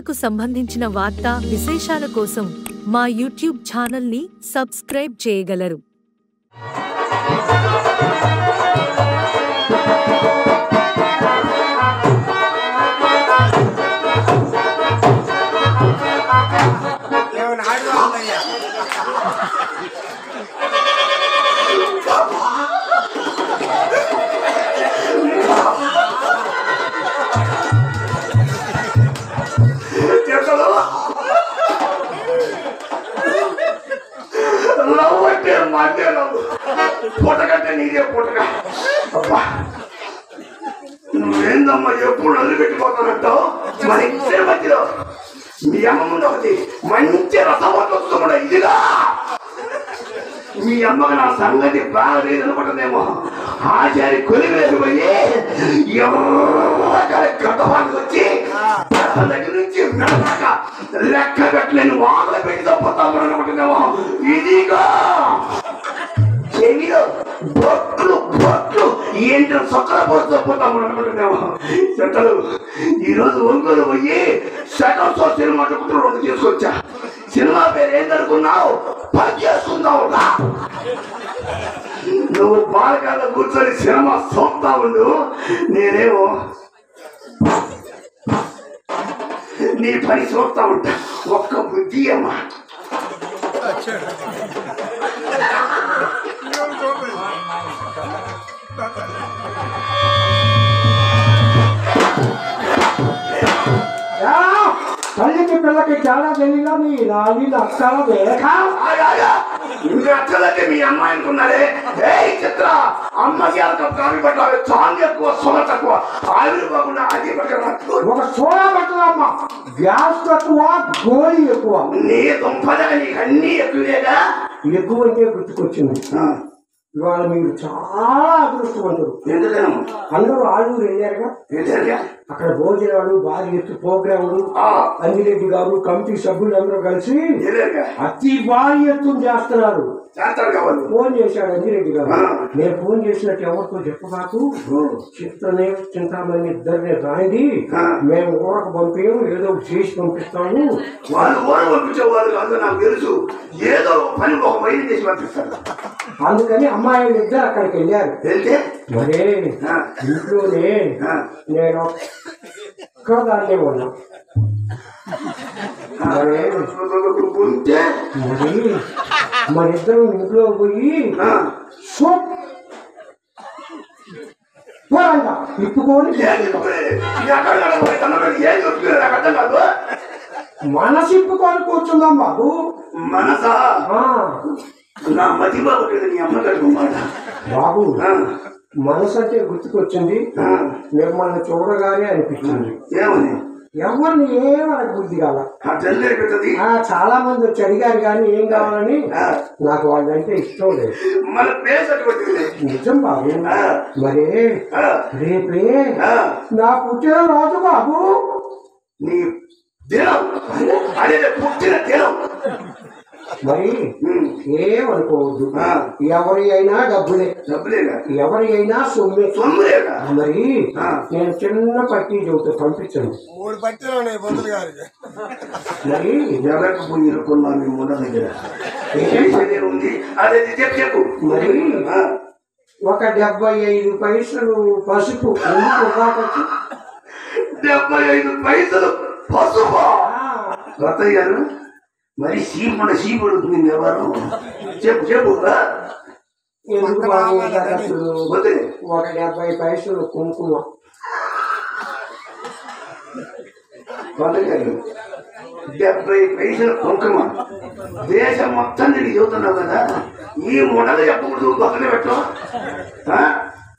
రైతులకు సంబంధించిన వార్తా విశేషాల కోసం మా యూట్యూబ్ ఛానల్ని సబ్స్క్రైబ్ చేయగలరు. పుట్టకంటే నీదే పుట్టక అబ్బా నువ్వేందమ్మా ఎప్పుడు వదిలిపెట్టిపోతానంటావు. మన ఇంటి మధ్యలో మీ అమ్మ ముందు ఒకటి మంచి రసవత్తు వస్తుందా ఇదిగా మీ అమ్మకు నా సంగతి బాగా లేదనుకుంటుందేమో. ఆచారి కొలిమి లేకపోయి గతవానికి వచ్చి దగ్గర నుంచి లెక్క పెట్టలేని వాకలు పెట్టి తప్పుతాము అనుకుంటుందేమో. ఇదిగా చెవిలో బొట్లు బొట్లు ఏంటో సొక్కల పోస్తూ పోతాము అనుకుంటున్నాము. చెట్టలు ఈరోజు ఒంగోలు పోయి సెకండ్ షో సినిమా రోజు తీసుకొచ్చా. సినిమా పేరు ఏంటనుకున్నావు? పని చేసుకుందావు. నువ్వు బాలకాల్లో కూర్చొని సినిమా చూస్తా ఉండు, నేనేమో నీ పని చూస్తా ఉంటా. ఒక్క బుద్ధి అమ్మా తల్లికి పిల్లకి చాలా తెలియదా? నీ నాది అక్కల అక్కలకి మీ అమ్మాయి అనుకున్నారే. చిత్ర అమ్మకి కావి పట్టాలి, చాంగ్ ఎక్కువ, సొల తక్కువ, ఆవిరిపోకుండా అది పట్టడం. ఒక సోడా పట్టదమ్మా, గ్యాస్ తక్కువ, గోళీ ఎక్కువ. నీ దుంపదా నీకు అన్ని ఎక్కువేగా. ఎక్కువ అంటే గుర్తుకొచ్చింది. ఇవాళ మీరు చాలా అదృష్టవంతులు. ఎందుకన్నా అందరూ ఆలూరు వెళ్ళారుగా. అక్కడ భోజనాలు, భారీ ఎత్తు ప్రోగ్రాములు, అంజిరెడ్డి గారు కమిటీ సభ్యులు అందరూ కలిసి అతి భారీ ఎత్తున చేస్తున్నారు. ఫోన్ చేశాడు అంజిరెడ్డి గారు. నేను ఫోన్ చేసినట్టు ఎవరితో చెప్పబాకు, చిత్తనే చింతామణి ఇద్దరిని రాయండి, మేము ఊరకు పంపేము, ఏదో చేసి పంపిస్తాము. వాళ్ళు ఊర పంపించేవాళ్ళు కాదు, నాకు తెలుసు. ఏదో పని ఒక వైద్యం చేసి పంపిస్తాను. అందుకని అమ్మాయిలు ఇద్దరు అక్కడికి వెళ్ళారు. వెళ్తే మరే ఇంట్లోనే నేను ఒక్కదాన్నే ఉన్నా. మరిద్దరు ఇంట్లో పోయి తిప్పుకొని మనసు ఇప్పుకొని కూర్చుందాం బాబు. మనసా నా మతి బాబు నీ అమ్మ కట్టుకోమాట బాబు. మనసు అంటే గుర్తుకొచ్చింది, మిమ్మల్ని చూడగానే అనిపించింది. ఏమని? ఎవరిని ఏమనకు బుద్ధి కాల. చాలా మంది వచ్చి అడిగారు కానీ ఏం కావాలని. నాకు వాళ్ళంటే ఇష్టం లేదు. నిజం బాబు. మరి రేపే నా పుట్టిన రోజు బాబు. నీ దినం అదే పుట్టిన దినం. మరి ఏమనుకోవద్దు, ఎవరి అయినా డబ్బులే, ఎవరి అయినా సొమ్మే. మరి నేను చిన్న పట్టి చెబుతా, పంపించండి. మరి మరి ఒక 75 పైసలు పసుపు. 75 పైసలు పసుపు రతయ్య గారు. మరి సీపుడు ఉంటుంది ఎవరు? చెప్పు చెప్పు. ఎందుకు బాబు ఒక 70 పైసలు కుంకుమ. 70 పైసలు కుంకుమ. దేశం మొత్తం నీకు చెబుతున్నావు కదా, ఈ మొడలు చెప్పకూడదు, పక్కన పెట్టు.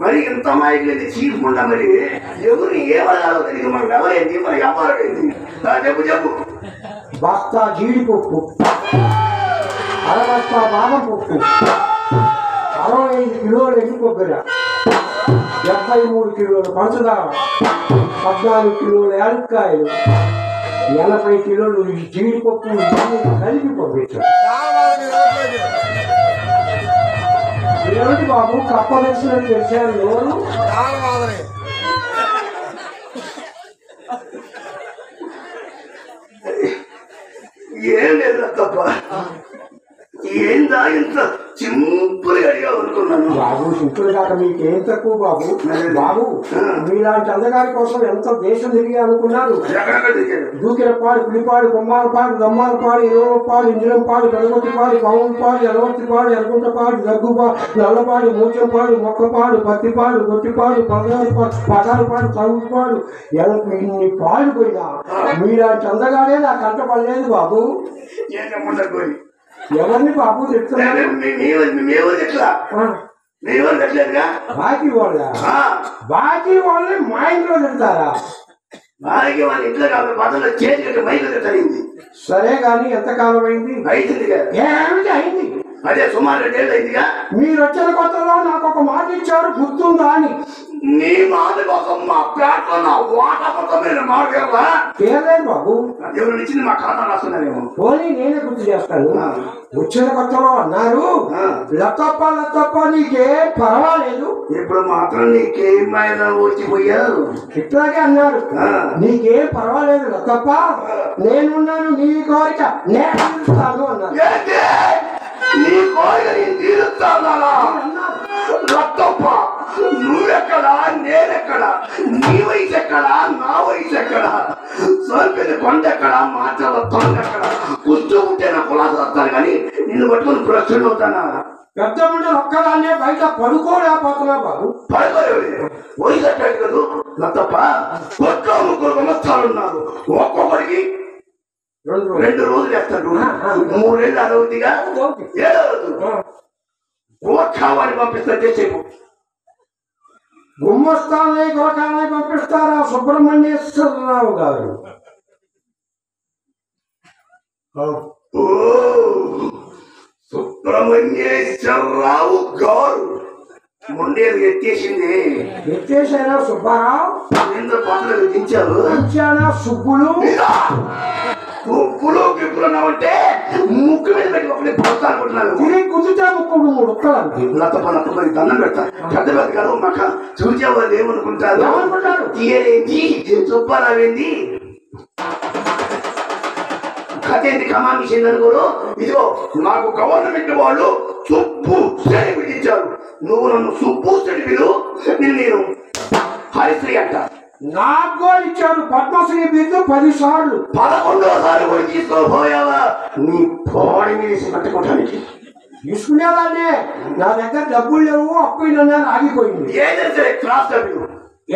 మరి ఇంత మాయకి చీఫ్ ఉండ. మరి ఎవరిని ఏమన్నాలో తెలియదు, మనకు ఎవరైంది, మన వ్యాపారం ఏంది? చెప్పు చెప్పు. బస్తా జీడిపప్పు, అరబస్తా బాదం పప్పు, 65 కిలోల ఎండు కొబ్బరి, 73 కిలోల పంచదార, 14 కిలోల యాలక్కాయలు, 80 కిలోలు జీడిపప్పు కలిపి పంపించారు. ఏమిటి బాబు కప్పదర్శనం చేశారు ఎవరు? ఏం లేదు తప్ప ఏందా ఇంత సింపుల్ అడిగా అనుకున్నాను. బాబు సింపుల్ కాక మీకేం తక్కువ బాబు. బాబు మీలాంటి అందగారి కోసం ఎంత దేశం తిరిగి అనుకున్నారు. దూకిరపాడు, పులిపాడు, కొమ్మాలపాడు, దమ్మాలపాడు, ఇరవపాడు, ఇంజనంపాడు, పెదగొట్టిపాడు, కౌంపాడు, ఎలవత్తిపాడు, ఎలగుంటపాడు, దగ్గుపాడు, నల్లపాడు, మూచంపాడు, మొక్కపాడు, పత్తిపాడు, గొట్టిపాడు, పదాలపాడు, చదువుపాడు, ఇన్ని పాడు పోయినా మీలాంటి అందగానే నాకు కంటపడలేదు బాబు. ఎవరిని బాబు చెప్తున్నారు? బాకీ వాళ్ళ బాకీ వాళ్ళని మా ఇంట్లో చెప్తారా? బాకీ వాళ్ళ ఇంట్లో కాదు, బదులు చేతి కట్టి మైలు కట్టింది. సరే గాని ఎంతకాలం అయింది? ఏమిటి అయింది? అదే సుమారు 2 ఏళ్ళు అయిందిగా. మీరు వచ్చిన కొత్తలో నాకు ఒక మాట ఇచ్చారు, గుర్తుందా అని. నీ మాట కోసం మా ప్లాట్ లో నా వాటా మొత్తం మీద మాట్లాడలా పేర్లేదు బాబు. ఎవరు ఇచ్చింది మా ఖాతా రాస్తున్నారేమో. పోనీ నేనే గుర్తు చేస్తాను. వచ్చిన కొత్తలో అన్నారు, లతప్ప లతప్ప నీకే పర్వాలేదు. ఇప్పుడు మాత్రం నీకేమైనా వచ్చిపోయారు. ఇట్లాగే అన్నారు, నీకేం పర్వాలేదు లతప్ప, నేనున్నాను, నీ కోరిక నేను తీరుస్తాను అన్నారు. నీ కోరిక నేను తీరుస్తానా? లతప్ప నువ్వెక్కడా, నేనెక్కడా, నీ వయసు ఎక్కడా, నా వయసు ఎక్కడా, సోల్పెల్లి కొండ ఎక్కడా, మాటల తొండెక్కడా, కూర్చోకుంటే నా కులాస వస్తాను కానీ నిన్ను పట్టుకుని ప్రశ్నలు అవుతానా? పెద్ద ముందు ఒక్కదాన్నే బయట పడుకోలేకపోతున్నా బాబు. పడుకోలేదు వయసు ఎట్టాడు కదా లతప్ప. కొట్లో 3 సంవత్సరాలు ఉన్నారు, ఒక్కొక్కడికి 2 రోజులు వేస్తాడు. 3 ఏళ్ళు అరవదిగా 7వ రోజు గోఖావాన్ని పంపిస్తా చేసేపు. గుమ్మస్తానే గోఖాన్ని పంపిస్తారా సుబ్రహ్మణ్యేశ్వరరావు గారు? సుబ్రహ్మణ్యేశ్వరరావు గారు ముండేది ఎత్తేసింది. ఎత్తేసారా సుబ్బారావు? ఎందుకు పనులు దించారు? దించానా సుబ్బులు? ఉప్పులు గిప్పులున్నావంటే ముక్కు మీద పెట్టి ఒకటి పోతానుకుంటున్నాను. తిరిగి కుదితే ముక్కుడు 3 ఒక్కలండి. లతప్ప మరి దండం పెడతా. పెద్ద పెద్ద కాదు మాకు చూసే వాళ్ళు ఏమనుకుంటారు? తీయలేంది సుబ్బారావేంది కథ ఏంది కమామిషన్ అనుకోరు. ఇదిగో నాకు గవర్నమెంట్ వాళ్ళు సుబ్బు సర్టిఫికెట్ ఇచ్చారు. నువ్వు నన్ను సుబ్బు సర్టిఫికెట్ నేను హరిశ్రీ అంట. నాకు ఇచ్చారు పద్మశ్రీ బిందు 10 సార్లు. 11వ కూడా తీసుకోపోయావా? నీ పోడి మీద పట్టుకోవడానికి తీసుకునేదాన్నే. నా దగ్గర డబ్బులు లేవు, అప్పు ఆగిపోయింది. ఏదైనా సరే క్లాస్ డబ్బులు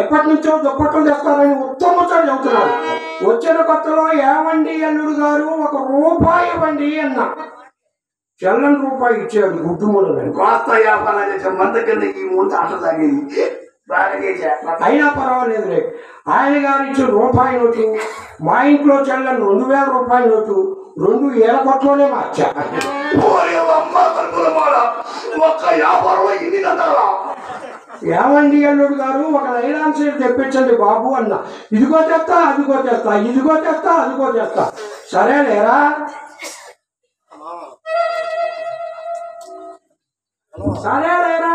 ఎప్పటి నుంచో దుప్పట్లు తెస్తారని ఉత్తమోత్సవం చెబుతున్నారు. వచ్చిన కొత్తలో ఏమండి అల్లుడు గారు, 1 రూపాయి ఇవ్వండి అన్నా. చెల్లని రూపాయి ఇచ్చాడు గుడ్డు మూలని. కాస్త వ్యాపారం చేసే మంద కింద ఈ ముందు ఆట సాగేది బాగా చేసా. అయినా పర్వాలేదులే. ఆయన గారు ఇచ్చిన రూపాయి నోటు, మా ఇంట్లో చెల్లని 2000 రూపాయల నోటు 2 ఏళ్ల కొట్లోనే మార్చా. ఏమండి అల్లుడు గారు, 1 లైలాన్ సీట్ తెప్పించండి బాబు అన్న. ఇదిగో తెస్తా, అదిగో తెస్తా, ఇదిగో తెస్తా, అదిగో తెస్తా. సరేలేరా? సరేలేరా?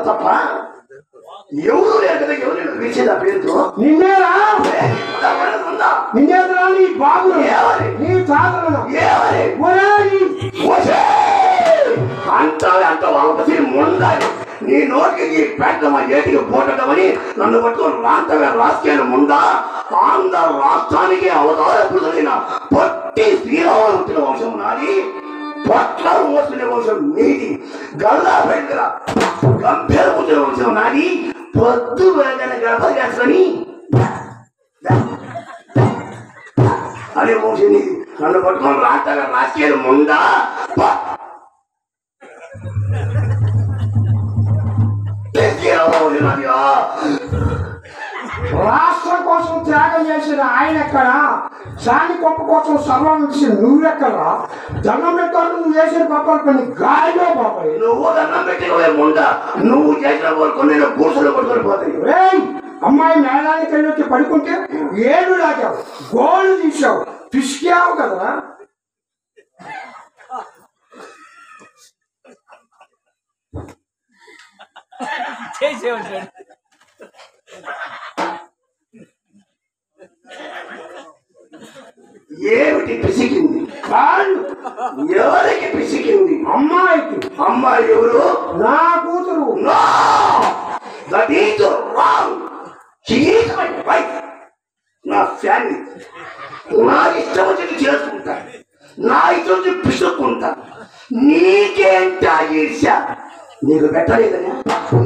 తప్ప ఎవరు లేక ఎవరు పిలిచేది ఆ పేరుతో? నిన్నేరా? నిన్నేరా? నీ బాబు, నీ తాతలను అంటావే అంట వాళ్ళకి ముందాలి. నీ నోటికి పెట్టమా ఏటికి పోటమని నన్ను పట్టుకొని రాంతవే రాజకీయాలు ముందా? ఆంధ్ర రాష్ట్రానికి అవతారపుడైన పొట్టి శ్రీరాములు పుట్టిన వంశం నాది, పొట్లాలు మోసుకునే వంశం నీది, గల్లా పెంకర గంభీర పుట్టిన వంశం నాది. పొద్దు వేగన గడపని అనే వంశం నీది. నన్ను పట్టుకొని రాంతవే రాజకీయాలు ముందా? రాష్ట్రం కోసం త్యాగం చేసిన ఆయన ఎక్కడ? శాని గొప్ప కోసం సర్వం ఇచ్చిన నువ్వెక్కడా? దండం పెట్టాను నువ్వు చేసిన పాపాలు కొన్ని గాలిలో పోతాయి. నువ్వు దండం పెట్టి ముందా నువ్వు చేసిన వరకు నేను కూర్చుని కొట్టుకొని పోతాయి. అమ్మాయి మేళానికి వెళ్ళి వచ్చి పడుకుంటే 7 లాగావు, గోళ్ళు తీసావు, పిసికావు కదా. ఏమిటి పిసికింది? కాళ్ళు. ఎవరికి పిసికింది? అమ్మాయికి. అమ్మాయి ఎవరు? నా కూతురు. That is wrong. She is my wife. నా ఫ్యామిలీ. నా ఇష్టం వచ్చి చేసుకుంటా, నా ఇష్టం వచ్చి పిసుక్కుంటా. నీకేంటా ఈర్ష్య? నీకు పెట్టలేదనా?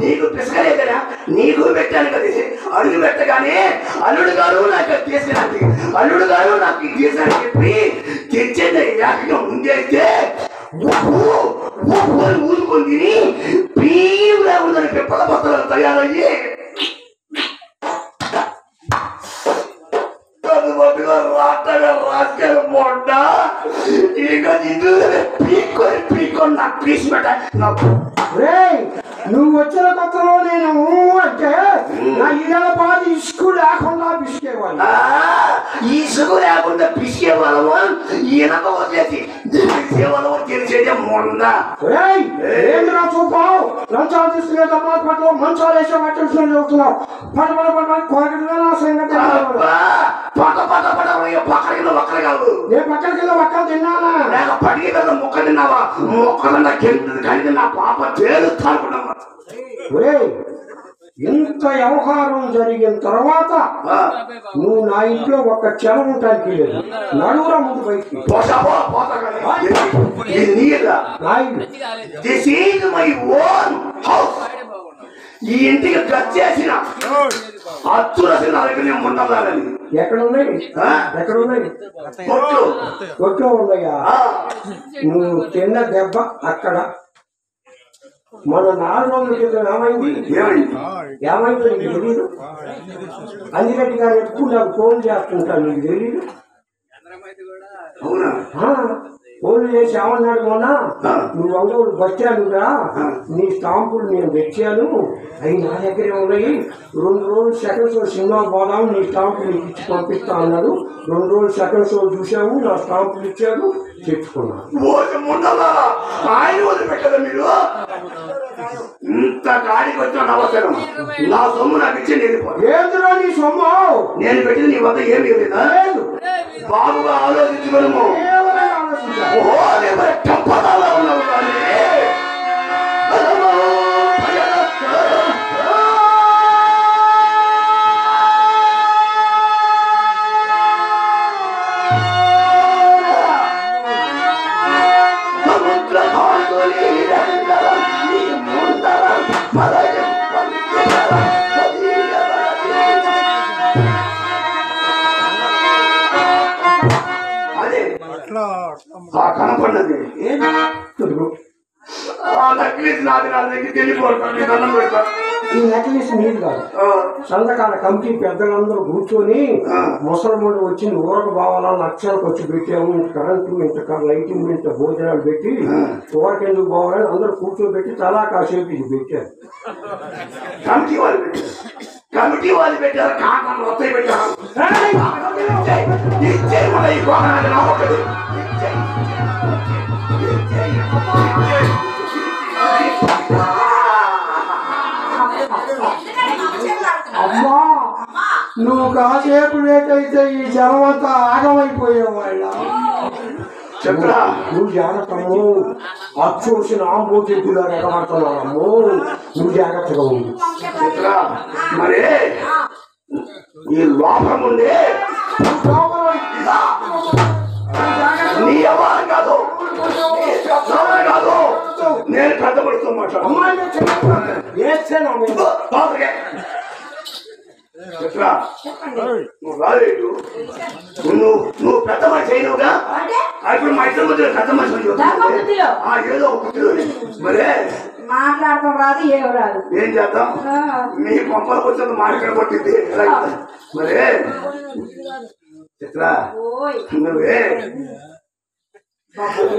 నీకు పిసకలేదనా? నీకు పెట్టాను కదా. అడుగు పెట్టగానే అల్లుడు గారు నాకు తీసుకురాండి, అల్లుడు గారు నాకు తీసుకుని చెప్పి తెచ్చింది. ఏకంగా ముందైతే ఊరుకొని తిని పీవులా ఉందని పిప్పల పత్రాలు తయారయ్యి రాసుకొని పోండా. ఇక పీక్కొని నాకు పీసి పెట్ట. నువ్వు వచ్చిన కొత్తలో నేను అంటే నా ఇళ్ళ బాధ ఇసుకు లేకుండా పిసికేవాళ్ళు. ఇసుకు లేకుండా పిసికే వాళ్ళము, ఈయనతో వచ్చేసి పిసికేవాళ్ళము తెలిసేదే మొండ. ఏంద్రా చూపావు? లంచాలు తీసుకునే దమ్మా పట్ల మంచాలు వేసే పట్టించుకొని చెబుతున్నావు. పట పట పట కొరకగా సంగతి పక్క పక్క పడ పక్కన ఒక్కరు కాదు. నేను పక్కన కింద ఒక్కలు తిన్నానా? లేక పడికి కదా మొక్క తిన్నావా? మొక్కలన్నా కింద కానీ నా పాప తేలుతానుకున్నా. ఇంత వ్యవహారం జరిగిన తర్వాత నువ్వు నా ఇంట్లో ఒక్క క్షణం ఉంటానికి లేదు. నడువురా ముందు బయటికి. ఈ ఇంటికి గచ్చేసిన అచ్చురసిన దగ్గర ఉండదాలని. ఎక్కడున్నాయి? ఎక్కడున్నాయి? కొట్లో ఉన్నాయా? నువ్వు తిన్న దెబ్బ అక్కడ. మన 4 రోజుల క్రితం ఏమైంది? ఏమైందో నీకు తెలీదు? అంజిరెడ్డి గారు ఎప్పుడు నాకు ఫోన్ చేస్తుంటాను, నీకు తెలీదు? ఫోన్ చేసి ఏమన్నాడు మొన్న, నువ్వు అంగోడు వచ్చానురా, నీ స్టాంపులు నేను తెచ్చాను, అవి నా దగ్గరే ఉన్నాయి. 2 రోజులు సెకండ్ షో సినిమా పోదాము, నీ స్టాంపులు నీకు ఇచ్చి పంపిస్తా అన్నాడు. 2 రోజులు సెకండ్ షో చూసాము, నా స్టాంపులు ఇచ్చాడు, తెచ్చుకున్నాను. ఆయన వదిలిపెట్టదా మీరు? ఇంత గాడికి వచ్చిన అవసరం. నా సొమ్ము నాకు ఇచ్చి ఏంద్రా నీ సొమ్ము? నేను పెట్టింది నీ వద్ద ఏమి లేదా? బాగుగా ఆలోచించుకోను. టంపదాలా ఉన్నావు కానీ కనపడినది నక్లీస్ నాది, నా దగ్గర తెలియపోతాను. దండం పెడతా. ఈ నెక్లెస్ నీరు కాదు. సంతకాల కమిటీ పెద్దలందరూ కూర్చొని ముసలమ్మడు వచ్చి ఊరకు బావాలా లక్షలకు వచ్చి పెట్టాము, కరెంటు ఇంత లైటింగ్ ఇంత భోజనాలు పెట్టి ఊరికి ఎందుకు పోవాలని అందరూ కూర్చోబెట్టి తలా కాసేపు ఇది పెట్టారు. కమిటీ వాళ్ళు పెట్టారు. కమిటీ వాళ్ళు పెట్టారు. కాకుండా వస్తాయి పెట్టారు. అమ్మా, నువ్వు కాసేపు లేట్ అయితే ఈ జనం అంతా ఆగమైపోయేవాళ్ళ. నువ్వు జాగ్రత్తము, అచ్చూసిన ఆంబోతిగా ఎగబడుతున్నావు. నువ్వు జాగ్రత్తగా ఉంది. మరి ఈ లోపం ఉండే నీ వ్యవహారం కాదు, కాదు. నేను పెద్ద పడుతూ నువ్వు రాలేదు. నువ్వు పెద్ద మనిషి అయినవుగా. ఇప్పుడు మా ఇద్దరి మధ్య పెద్ద మనిషి ఏదో ఒక కుట్టిలో మరే మాట్లాడటం రాదు, ఏం రాదు. ఏం చేద్దాం? మీ పంపలకు వచ్చింది మాట్లాడ కొట్టింది. మరే చిత్రా, నువ్వే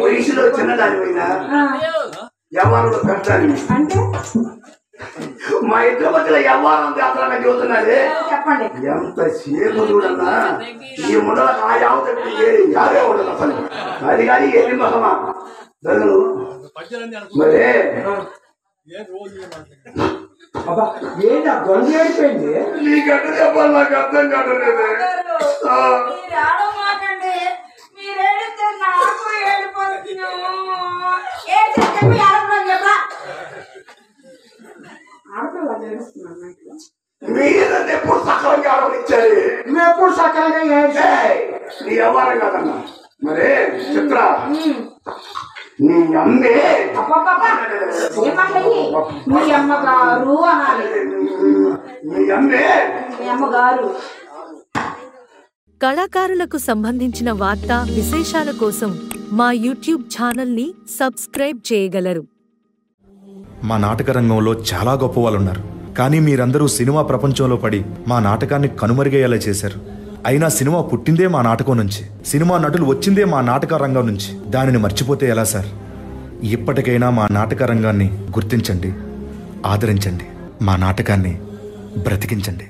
వయసులో చిన్నదాని పోయినా వ్యవహారంలో పెట్టాలి. మా ఇద్దరి మధ్యలో వ్యవహారం అసలు చూస్తున్నాడే. చెప్పండి. ఎంత సేపు చూడన్నా ఈ ముండలకు ఆ యావత యావే ఉండదు అసలు. అది కానీ ఏమి మహమా జరుగును. మరే అబ్బా ఏంటి ఆ గొంతు ఏడిపోయింది? నీకంటే చెప్పాలి, నాకు అర్థం కావట్లేదు. మీరు ఆడమాకండి, మీరు ఏడితే నాకు ఏడిపోతున్నాము. చెప్పి ఆడపిల్లని చెప్పా ఆడపిల్ల తెలుస్తున్నాను. మీరంటే ఎప్పుడు సకాలంగా ఆడవనిచ్చారు, నువ్వు ఎప్పుడు సకాలంగా నీ వ్యవహారం కాదన్నా. మరి చిత్ర నీ అమ్మే ఏమన్నది? మీ అమ్మగారు అనాలి. నీ అమ్మే మీ అమ్మగారు. కళాకారులకు సంబంధించిన వార్తా విశేషాల కోసం మా యూట్యూబ్ ఛానల్ని సబ్స్క్రైబ్ చేయగలరు. మా నాటక రంగంలో చాలా గొప్ప వాళ్ళు ఉన్నారు, కానీ మీరందరూ సినిమా ప్రపంచంలో పడి మా నాటకాన్ని కనుమరుగయ్యేలా చేశారు. అయినా సినిమా పుట్టిందే మా నాటకం నుంచి, సినిమా నటులు వచ్చిందే మా నాటక రంగం నుంచి. దానిని మర్చిపోతే ఎలా సార్? ఇప్పటికైనా మా నాటక రంగాన్ని గుర్తించండి, ఆదరించండి, మా నాటకాన్ని బ్రతికించండి.